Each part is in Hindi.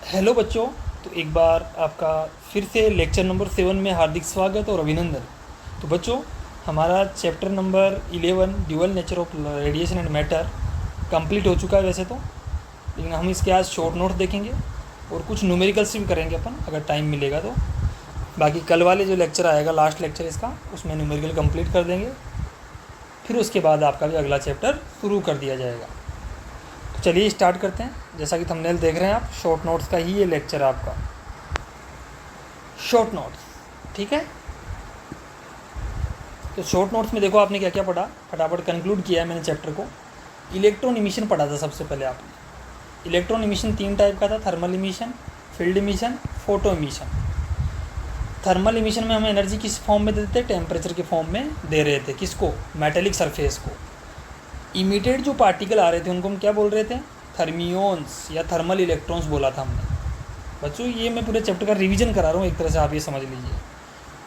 हेलो बच्चों। तो एक बार आपका फिर से लेक्चर नंबर 7 में हार्दिक स्वागत और अभिनंदन। तो बच्चों, हमारा chapter number 11 dual nature of radiation and matter complete हो चुका है वैसे तो, लेकिन हम इसके आज शॉर्ट नोट देखेंगे और कुछ न्यूमेरिकल्स भी करेंगे अपन अगर टाइम मिलेगा तो। बाकी कल वाले जो लेक्चर आएगा, लास्ट लेक्चर इसका, उसमें न्यूमेरिकल कंप्लीट कर देंगे। फिर उसके बाद आपका भी अगला चैप्टर शुरू कर दिया जाएगा। तो चलिए स्टार्ट करते हैं। जैसा कि थंबनेल देख रहे हैं आप, शॉर्ट नोट्स का ही ये लेक्चर है आपका, शॉर्ट नोट्स। ठीक है, तो शॉर्ट नोट्स में देखो आपने क्या क्या पढ़ा, फटाफट कंक्लूड किया है मैंने चैप्टर को। इलेक्ट्रॉन इमिशन पढ़ा था सबसे पहले आपने। इलेक्ट्रॉन इमिशन 3 टाइप का था, thermal emission, field emission, photo emission. Thermal emission में हमें एनर्जी किस फॉर्म में देते थे? टेम्परेचर के फॉर्म में दे रहे थे। किसको? मेटेलिक सरफेस को। इमिटेड जो पार्टिकल आ रहे थे उनको हम क्या बोल रहे थे? थर्मियोन्स या थर्मल इलेक्ट्रॉन्स बोला था हमने। बच्चों ये मैं पूरे चैप्टर का रिवीजन करा रहा हूँ, एक तरह से आप ये समझ लीजिए।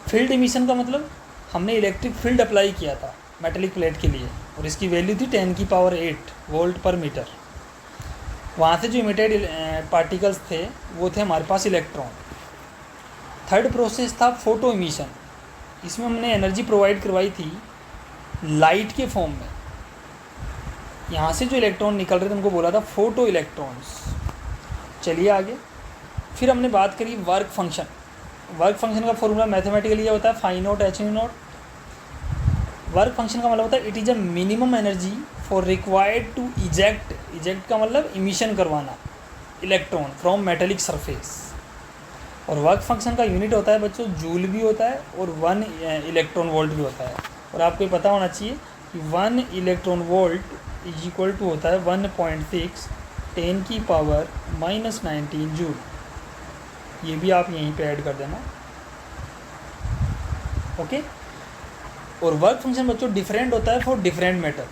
फील्ड इमिशन का मतलब हमने इलेक्ट्रिक फील्ड अप्लाई किया था मेटेलिक प्लेट के लिए, और इसकी वैल्यू थी 10⁸ वोल्ट पर मीटर। वहाँ से जो इमिटेड पार्टिकल्स थे वो थे हमारे पास इलेक्ट्रॉन। थर्ड प्रोसेस था फोटो इमिशन। इसमें हमने एनर्जी प्रोवाइड करवाई थी लाइट के फॉर्म में। यहाँ से जो इलेक्ट्रॉन निकल रहे थे उनको बोला था फोटो इलेक्ट्रॉन्स। चलिए आगे। फिर हमने बात करी वर्क फंक्शन। वर्क फंक्शन का फॉर्मूला मैथमेटिकली ये होता है phi naught h nu naught. Work function का मतलब होता है it is a minimum energy for required to eject. Eject का मतलब इमिशन करवाना इलेक्ट्रॉन फ्रॉम मेटेलिक सरफेस। और वर्क फंक्शन का यूनिट होता है बच्चों जूल भी होता है और 1 इलेक्ट्रॉन वोल्ट भी होता है। और आपको पता होना चाहिए कि 1 electron volt is equal to होता है 1.6 10⁻⁻19 जूल। ये भी आप यहीं पे ऐड कर देना, ओके। और वर्क फंक्शन बच्चों डिफरेंट होता है फॉर डिफरेंट मेटल।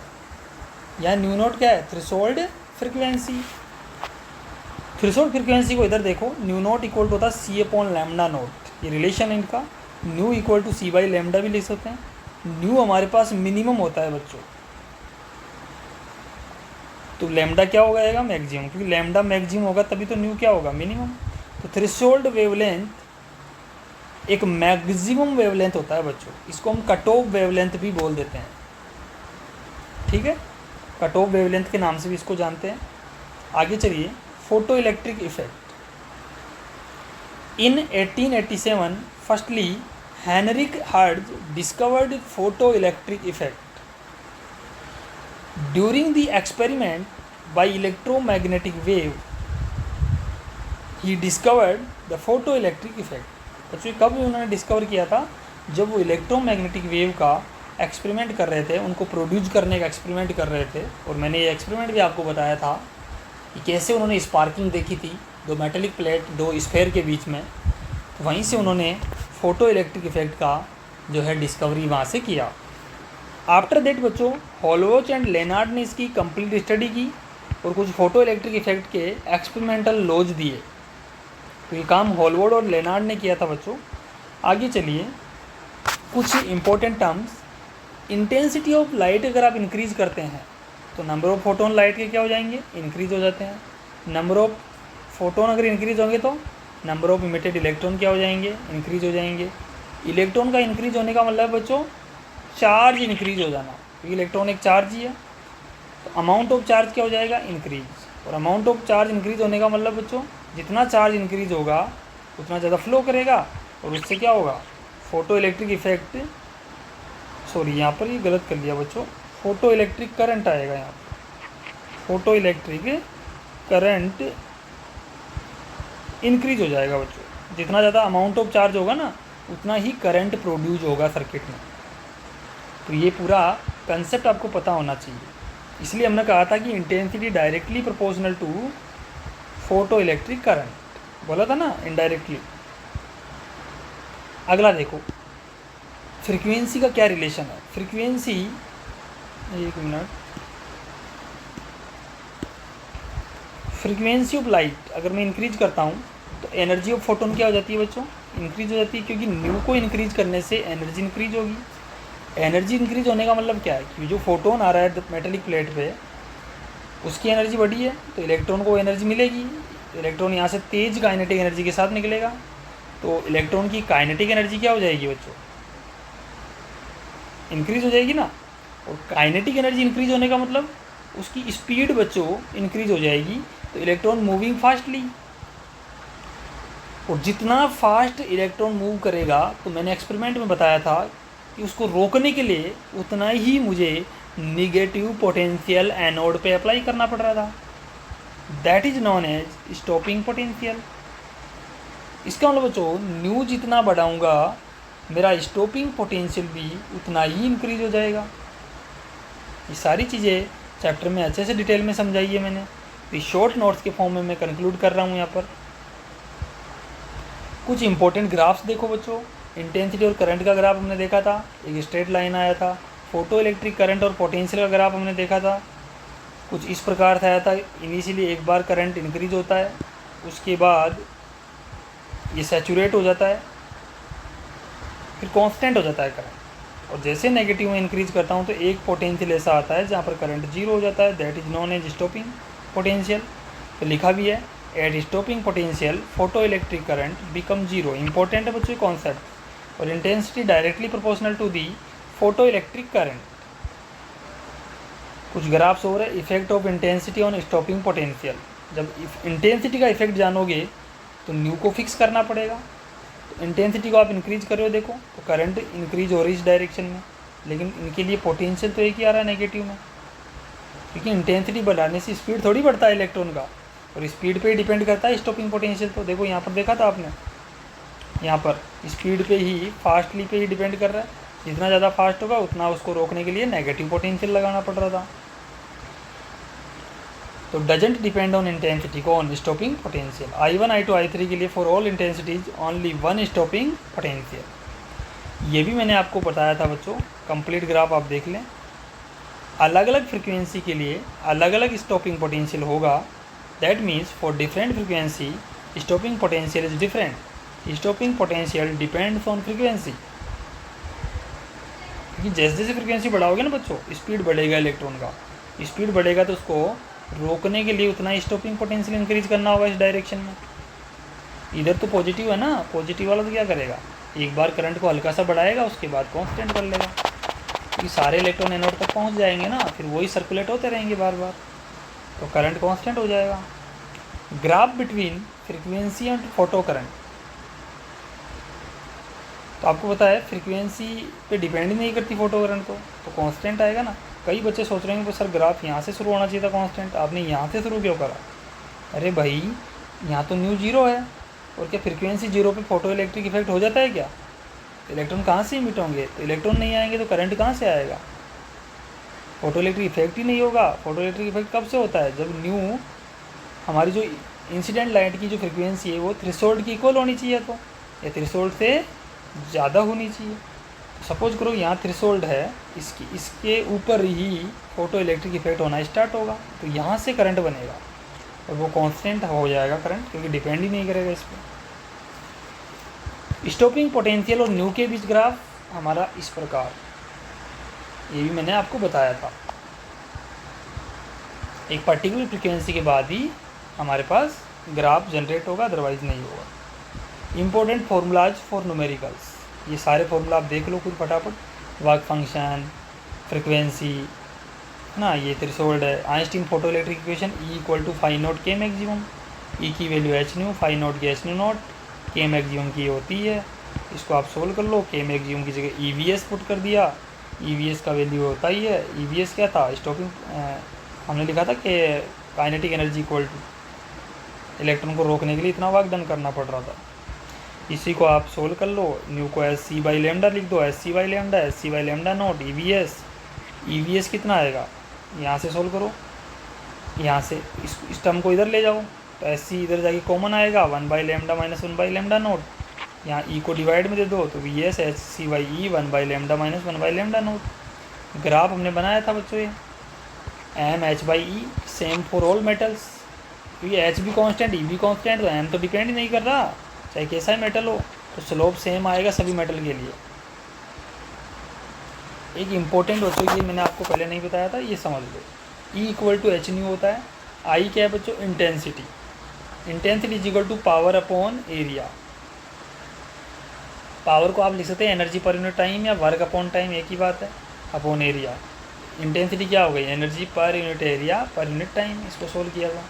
यहाँ न्यू नोट क्या है? Threshold frequency. थ्रेशोल्ड फ्रिक्वेंसी को इधर देखो, न्यू नोट इक्वल टू होता है C/λ0। ये रिलेशन है इनका। न्यू इक्वल टू C/λ भी लिख सकते हैं। न्यू हमारे पास मिनिमम होता है बच्चों, तो लैम्डा क्या हो जाएगा? मैक्सिमम, क्योंकि लैम्डा मैक्सिमम होगा तभी तो न्यू क्या होगा? मिनिमम। तो थ्रेशोल्ड वेवलेंथ एक मैक्सिमम वेवलेंथ होता है बच्चों। इसको हम कट ऑफ वेवलेंथ भी बोल देते हैं, ठीक है। कट ऑफ वेवलेंथ के नाम से भी इसको जानते हैं। आगे चलिए, photo electric effect. In 1887 firstly Heinrich Hertz discovered photo electric effect. During the experiment by electromagnetic wave, he discovered the photoelectric effect। बच्चों कब उन्होंने डिस्कवर किया था? जब वो इलेक्ट्रोमैग्नेटिक वेव का एक्सपेरिमेंट कर रहे थे, उनको प्रोड्यूस करने का एक्सपेरिमेंट कर रहे थे। और मैंने ये एक्सपेरिमेंट भी आपको बताया था कि कैसे उन्होंने स्पार्किंग देखी थी दो मेटेलिक प्लेट, दो स्फेयर के बीच में। तो वहीं से उन्होंने फोटो इलेक्ट्रिक इफेक्ट का जो है डिस्कवरी वहाँ से किया। आफ्टर देट बच्चों हॉलोच एंड लेनार्ड ने इसकी कंप्लीट स्टडी की और कुछ फोटो इलेक्ट्रिक इफेक्ट के एक्सपेरिमेंटल लॉज दिए। तो ये काम हॉलवर्ड और लेनार्ड ने किया था बच्चों। आगे चलिए, कुछ important terms. Intensity of light अगर आप इंक्रीज़ करते हैं तो नंबर ऑफ फोटोन लाइट के क्या हो जाएंगे? इंक्रीज हो जाते हैं। नंबर ऑफ फोटोन अगर इंक्रीज होंगे तो नंबर ऑफ इमिटेड इलेक्ट्रॉन क्या हो जाएंगे? इंक्रीज हो जाएंगे। इलेक्ट्रॉन का इंक्रीज होने का मतलब बच्चों चार्ज इंक्रीज हो जाना, क्योंकि इलेक्ट्रॉन एक चार्ज ही है। तो अमाउंट ऑफ चार्ज क्या हो जाएगा? इंक्रीज। और अमाउंट ऑफ चार्ज इंक्रीज होने का मतलब बच्चों जितना चार्ज इंक्रीज होगा उतना ज़्यादा फ्लो करेगा, और उससे क्या होगा? फोटो इलेक्ट्रिक इफेक्ट, सॉरी यहाँ पर ये गलत कर लिया बच्चों, फोटो इलेक्ट्रिक करंट आएगा यहाँ पर। फोटो इलेक्ट्रिक करंट इंक्रीज हो जाएगा बच्चों। जितना ज़्यादा अमाउंट ऑफ चार्ज होगा ना उतना ही करंट प्रोड्यूस होगा सर्किट में। तो ये पूरा कंसेप्ट आपको पता होना चाहिए। इसलिए हमने कहा था कि intensity directly proportional to photo electric current, बोला था ना इनडायरेक्टली। अगला देखो, फ्रीक्वेंसी का क्या रिलेशन है? फ्रीक्वेंसी, एक मिनट, फ्रीक्वेंसी ऑफ लाइट अगर मैं इंक्रीज करता हूँ तो एनर्जी ऑफ फोटोन क्या हो जाती है बच्चों? इंक्रीज हो जाती है, क्योंकि न्यू को इंक्रीज करने से एनर्जी इंक्रीज होगी। एनर्जी इंक्रीज होने का मतलब क्या है कि जो फोटोन आ रहा है मेटेलिक प्लेट पे उसकी एनर्जी बढ़ी है तो इलेक्ट्रॉन को एनर्जी मिलेगी। इलेक्ट्रॉन यहाँ से तेज काइनेटिक एनर्जी के साथ निकलेगा, तो इलेक्ट्रॉन की काइनेटिक एनर्जी क्या हो जाएगी बच्चों, इंक्रीज हो जाएगी ना। और काइनेटिक एनर्जी इंक्रीज होने का मतलब उसकी स्पीड बच्चों इंक्रीज हो जाएगी, तो इलेक्ट्रॉन मूविंग फास्टली। और जितना फास्ट इलेक्ट्रॉन मूव करेगा, तो मैंने एक्सपेरिमेंट में बताया था कि उसको रोकने के लिए उतना ही मुझे निगेटिव पोटेंशियल एनोड पे अप्लाई करना पड़ रहा था। That is known as stopping potential. इसका मतलब बच्चों न्यू जितना बढ़ाऊंगा मेरा स्टॉपिंग पोटेंशियल भी उतना ही इंक्रीज हो जाएगा। ये सारी चीज़ें चैप्टर में अच्छे से डिटेल में समझाई है मैंने, तो शॉर्ट नोट्स के फॉर्म में मैं कंक्लूड कर रहा हूँ। यहाँ पर कुछ इंपॉर्टेंट ग्राफ्स देखो बच्चों। इंटेंसिटी और करंट का ग्राफ हमने देखा था, एक स्ट्रेट लाइन आया था। फोटो इलेक्ट्रिक करंट और पोटेंशियल का ग्राफ हमने देखा था, कुछ इस प्रकार से आया था। इनिशियली एक बार करंट इंक्रीज होता है, उसके बाद ये सैचुरेट हो जाता है, फिर कांस्टेंट हो जाता है करंट। और जैसे नेगेटिव में इंक्रीज करता हूँ तो एक पोटेंशियल ऐसा आता है जहाँ पर करंट जीरो हो जाता है, that is known as stopping potential. तो लिखा भी है at stopping potential photo electric current become zero. Important है बच्चों कॉन्सेप्ट। और intensity directly proportional to the photo electric current. कुछ ग्राफ्स हो रहे हैं, effect of intensity on stopping potential. जब इंटेंसिटी का इफेक्ट जानोगे तो न्यू को फिक्स करना पड़ेगा। तो इंटेंसिटी को आप इंक्रीज कर रहे हो, देखो तो करंट इंक्रीज हो रही इस डायरेक्शन में, लेकिन इनके लिए पोटेंशियल तो एक ही आ रहा है नेगेटिव में, क्योंकि इंटेंसिटी बढ़ाने से स्पीड थोड़ी बढ़ता है इलेक्ट्रॉन का, और स्पीड पे ही डिपेंड करता है स्टॉपिंग पोटेंशियल। तो देखो यहाँ पर देखा था आपने, यहाँ पर स्पीड पे ही फास्टली पे ही डिपेंड कर रहा है। जितना ज़्यादा फास्ट होगा उतना उसको रोकने के लिए नेगेटिव पोटेंशियल लगाना पड़ रहा था। तो डजेंट डिपेंड ऑन इंटेंसिटी को on stopping potential. I1 I2 I3 के लिए for all intensities only one stopping potential. ये भी मैंने आपको बताया था बच्चों, कंप्लीट ग्राफ आप देख लें। अलग अलग फ्रिक्वेंसी के लिए अलग अलग स्टॉपिंग पोटेंशियल होगा। That means for different frequency stopping potential is different. Stopping potential depends on frequency, क्योंकि जैसे जैसे फ्रिक्वेंसी बढ़ाओगे ना बच्चों, स्पीड बढ़ेगा इलेक्ट्रॉन का। स्पीड बढ़ेगा तो उसको रोकने के लिए उतना स्टॉपिंग पोटेंशियल इंक्रीज करना होगा इस डायरेक्शन में। इधर तो पॉजिटिव है ना, पॉजिटिव वाला तो क्या करेगा, एक बार करंट को हल्का सा बढ़ाएगा, उसके बाद कांस्टेंट कर लेगा, क्योंकि सारे इलेक्ट्रॉन एनोड तक पहुंच जाएंगे ना, फिर वही सर्कुलेट होते रहेंगे बार बार, तो करंट कांस्टेंट हो जाएगा। Graph between frequency and photo current. तो आपको पता है फ्रिक्वेंसी पे डिपेंड नहीं करती फोटो करंट तो कांस्टेंट आएगा ना। कई बच्चे सोच रहे हैं कि सर ग्राफ यहाँ से शुरू होना चाहिए था कांस्टेंट, आपने यहाँ से शुरू क्यों करा। अरे भाई यहाँ तो न्यू जीरो है, और क्या फ्रिक्वेंसी जीरो पे फोटो इलेक्ट्रिक इफेक्ट हो जाता है क्या, इलेक्ट्रॉन कहाँ से इमिट होंगे, तो इलेक्ट्रॉन नहीं आएंगे तो करंट कहाँ से आएगा, फोटो इलेक्ट्रिक इफेक्ट ही नहीं होगा। फोटो इलेक्ट्रिक इफेक्ट कब से होता है, जब न्यू हमारी जो इंसिडेंट लाइट की जो फ्रिक्वेंसी है वो थ्रेशोल्ड की इक्वल होनी चाहिए, तो या थ्रेशोल्ड से ज़्यादा होनी चाहिए। सपोज करो यहाँ थ्रेशोल्ड है, इसके ऊपर ही फोटो इलेक्ट्रिक इफेक्ट होना स्टार्ट होगा, तो यहाँ से करंट बनेगा और वो कांस्टेंट हो जाएगा करंट, क्योंकि डिपेंड ही नहीं करेगा इस पर। स्टॉपिंग पोटेंशियल और न्यू के बीच ग्राफ हमारा इस प्रकार, ये भी मैंने आपको बताया था। एक पर्टिकुलर फ्रिक्वेंसी के बाद ही हमारे पास ग्राफ जनरेट होगा, अदरवाइज नहीं होगा। इंपॉर्टेंट फॉर्मूलाज फॉर न्यूमेरिकल्स, ये सारे फॉर्मूला आप देख लो खुद फटाफट। वर्क फंक्शन, फ्रिक्वेंसी ना, ये थ्रेशोल्ड है। Einstein photo electric equation E equal to phi naught K maximum, E की value h nu, phi naught की h nu naught, K maximum की होती है। इसको आप सोल्व कर लो, के मैक्सिमम की जगह EVS पुट कर दिया, EVS का वैल्यू होता ही है। EVS क्या था, स्टॉपिंग हमने लिखा था कि kinetic energy equal two electron को रोकने के लिए इतना वर्क डन करना पड़ रहा था। इसी को आप सोल्व कर लो, न्यू को SC बाई लेमडा लिख दो, SC by lambda, SC by lambda naught, EVS कितना आएगा, यहाँ से सोल्व करो, यहाँ से इस टर्म को इधर ले जाओ, तो SC इधर जाके कॉमन आएगा, 1 by lambda minus 1 by lambda naught, यहाँ E को डिवाइड में दे दो, तो VS HC by E 1 by lambda minus 1 by lambda naught. Graph हमने बनाया था बच्चों ये M H by E same for all metals, क्योंकि H भी कॉन्स्टेंट E भी कॉन्स्टेंट, तो M तो डिपेंड ही नहीं कर रहा, चाहे कैसा ही मेटल हो, तो स्लोप सेम आएगा सभी मेटल के लिए। एक इम्पोर्टेंट बच्चों ये मैंने आपको पहले नहीं बताया था, ये समझ लो। E equal to h nu होता है। I क्या है बच्चों, intensity, intensity is equal to power upon area. Power को आप लिख सकते हैं एनर्जी पर यूनिट टाइम या वर्क अपॉन टाइम, एक ही बात है, अपॉन एरिया। इंटेंसिटी क्या हो गई, एनर्जी पर यूनिट एरिया पर यूनिट टाइम। इसको सोल्व किया था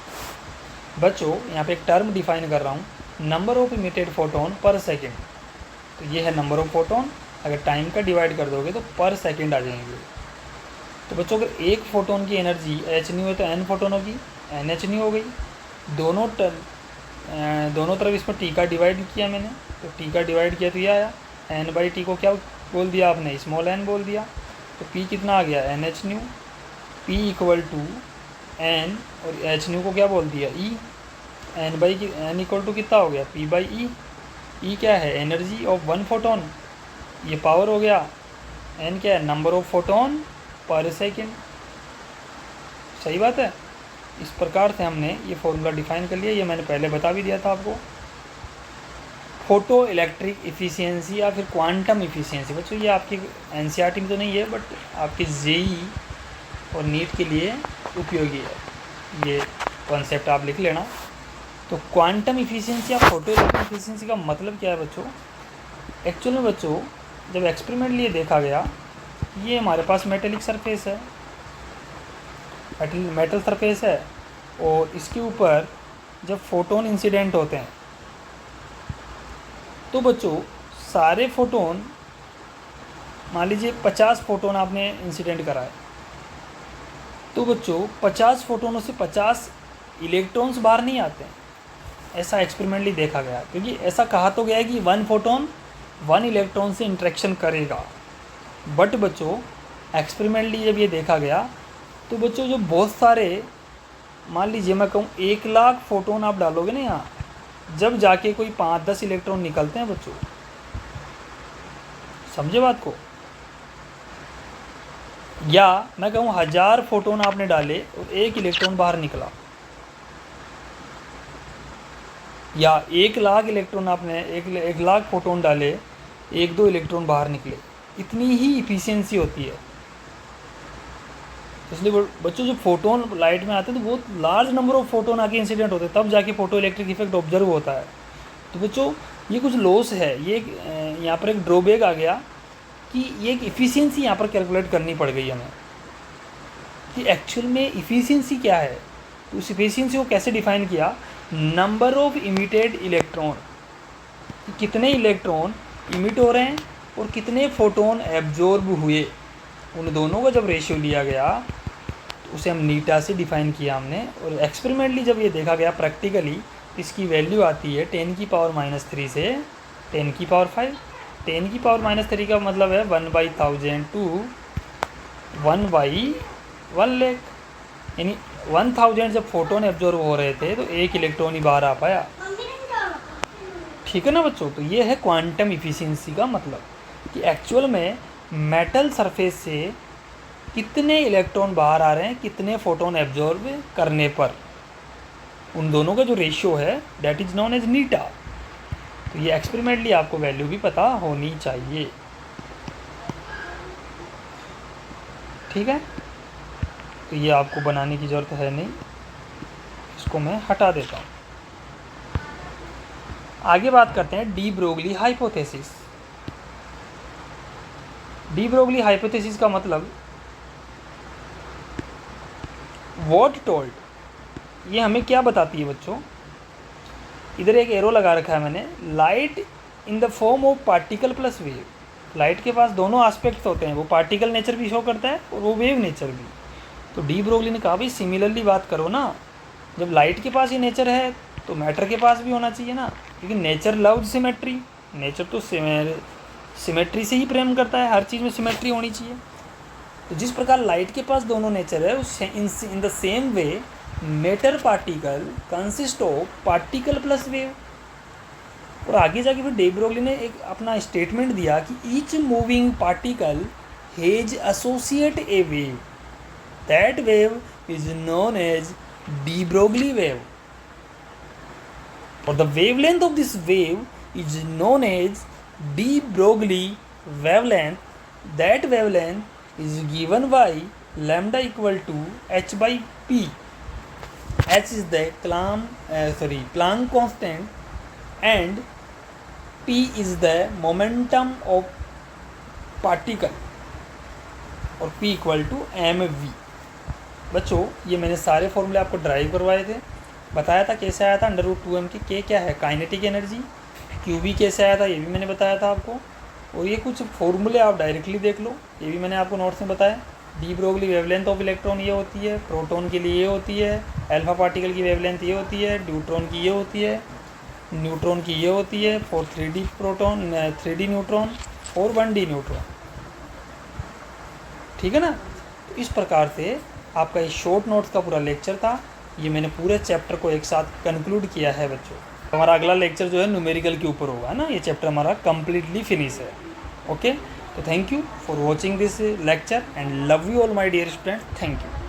बच्चों। यहाँ पे एक टर्म डिफाइन कर रहा हूँ, number of emitted photon per second. तो ये है नंबर ऑफ फोटोन, अगर टाइम का डिवाइड कर दोगे तो पर सेकेंड आ जाएंगे। तो बच्चों अगर एक फोटोन की एनर्जी एच न्यू है तो एन फोटोनों की एन एच न्यू हो गई। दोनों तरफ इसमें टी का डिवाइड किया मैंने, तो टी का डिवाइड किया तो ये आया। एन बाई टी को क्या बोल दिया आपने, स्मॉल एन बोल दिया। तो पी कितना आ गया, N H nu. P equal to N और एच न्यू को क्या बोल दिया, E. N by N equal to कितना हो गया, पी बाई ई। ई क्या है, एनर्जी ऑफ वन फोटोन, ये पावर हो गया। एन क्या है, number of photon per second. सही बात है। इस प्रकार से हमने ये फॉर्मूला डिफाइन कर लिया, ये मैंने पहले बता भी दिया था आपको। फोटो इलेक्ट्रिक इफ़िशियंसी या फिर क्वांटम इफ़िशियंसी, बच्चों ये आपकी एनसीईआरटी में तो नहीं है, बट आपके जेई और नीट के लिए उपयोगी है। ये कॉन्सेप्ट आप लिख लेना। तो क्वांटम इफ़िशियंसी या फोटो इलेक्ट्रिक इफ़िशियंसी का मतलब क्या है बच्चों। एक्चुअल में बच्चों जब एक्सपेरिमेंट लिए देखा गया, ये हमारे पास मेटेलिक सरफेस है, मेटल सरफेस है, और इसके ऊपर जब फोटोन इंसिडेंट होते हैं तो बच्चों सारे फोटोन, मान लीजिए 50 फोटोन आपने इंसिडेंट करा है, तो बच्चों 50 फोटोनों से 50 इलेक्ट्रॉन्स बाहर नहीं आते हैं। ऐसा एक्सपेरिमेंटली देखा गया, क्योंकि ऐसा कहा तो गया है कि 1 फोटोन 1 इलेक्ट्रॉन से इंटरेक्शन करेगा। बट बच्चों एक्सपेरिमेंटली जब ये देखा गया तो बच्चों जो बहुत सारे, मान लीजिए मैं कहूँ 1 लाख फोटोन आप डालोगे ना यहाँ, जब जाके कोई 5-10 इलेक्ट्रॉन निकलते हैं बच्चों। समझे बात को। या मैं कहूँ 1000 फोटोन आपने डाले और 1 इलेक्ट्रॉन बाहर निकला, या 1 लाख इलेक्ट्रॉन आपने 1 लाख फोटोन डाले, 1-2 इलेक्ट्रॉन बाहर निकले, इतनी ही इफिशियंसी होती है। इसलिए बच्चों जो फोटोन लाइट में आते हैं तो बहुत लार्ज नंबर ऑफ फोटोन आके इंसिडेंट होते हैं, तब जाके फोटो इलेक्ट्रिक इफेक्ट ऑब्जर्व होता है। तो बच्चों ये कुछ लॉस है, ये यहाँ पर एक ड्रॉबैक आ गया कि ये एक इफ़िशियंसी यहाँ पर कैलकुलेट करनी पड़ गई हमें कि एक्चुअल में इफ़िशियंसी क्या है। तो उस इफ़िशियंसी को कैसे डिफाइन किया, नंबर ऑफ इमिटेड इलेक्ट्रॉन, कितने इलेक्ट्रॉन इमिट हो रहे हैं और कितने फोटोन एब्जॉर्ब हुए, उन दोनों का जब रेशियो लिया गया तो उसे हम नीटा से डिफाइन किया हमने। और एक्सपेरिमेंटली जब ये देखा गया प्रैक्टिकली, इसकी वैल्यू आती है 10⁻³ से 10⁵। 10⁻³ का मतलब है 1/1000 टू 1/1,00,000, यानी 1000 जब फोटोन एब्जॉर्ब हो रहे थे तो 1 इलेक्ट्रॉन ही बाहर आ पाया। ठीक है ना बच्चों। तो ये है क्वांटम इफिशियंसी का मतलब कि एक्चुअल में मेटल सरफेस से कितने इलेक्ट्रॉन बाहर आ रहे हैं, कितने फोटोन एब्जॉर्ब करने पर, उन दोनों का जो रेशियो है दैट इज़ नोन एज नीटा। तो ये एक्सपेरिमेंटली आपको वैल्यू भी पता होनी चाहिए। ठीक है। तो ये आपको बनाने की ज़रूरत है नहीं, इसको मैं हटा देता हूँ। आगे बात करते हैं de Broglie hypothesis. De Broglie hypothesis का मतलब व्हाट टोल्ड, ये हमें क्या बताती है बच्चों। इधर एक एरो लगा रखा है मैंने, light in the form of particle plus wave. Light के पास दोनों एस्पेक्ट्स होते हैं, वो पार्टिकल नेचर भी शो करता है और वो वेव नेचर भी। तो डी ब्रोगली ने कहा भाई सिमिलरली बात करो ना, जब लाइट के पास ही नेचर है तो मैटर के पास भी होना चाहिए ना, क्योंकि नेचर लव्स सिमेट्री। नेचर तो सिमेट्री से ही प्रेम करता है, हर चीज़ में सिमेट्री होनी चाहिए। तो जिस प्रकार लाइट के पास दोनों नेचर है, उस in the same way matter particle consist of particle plus wave. और आगे जाके फिर डी ब्रोगली ने एक अपना स्टेटमेंट दिया कि each moving particle has associate a wave, that wave is known as de Broglie wave, और the wavelength of this wave is known as de Broglie wavelength. That wavelength is given by lambda equal to h by p. h is the Planck constant and p is the momentum of particle और p इक्वल टू mv। बच्चों ये मैंने सारे फॉर्मूले आपको ड्राइव करवाए थे, बताया था कैसे आया था। √2m की k क्या है, काइनेटिक एनर्जी। qb कैसे आया था ये भी मैंने बताया था आपको। और ये कुछ फॉर्मूले आप डायरेक्टली देख लो, ये भी मैंने आपको नोट्स में बताया। De Broglie wavelength of electron ये होती है, प्रोटॉन के लिए ये होती है, अल्फा पार्टिकल की वेवलेंथ ये होती है, ड्यूट्रॉन की ये होती है, न्यूट्रॉन की ये होती है, for 3D proton 3D neutron और 1D न्यूट्रॉन। ठीक है ना। तो इस प्रकार से आपका ये शॉर्ट नोट्स का पूरा लेक्चर था। ये मैंने पूरे चैप्टर को एक साथ कंक्लूड किया है बच्चों। हमारा अगला लेक्चर जो है न्यूमेरिकल के ऊपर होगा ना। ये चैप्टर हमारा कम्प्लीटली फिनिश है। ओके, तो thank you for watching this lecture and love you all my dear student. Thank you.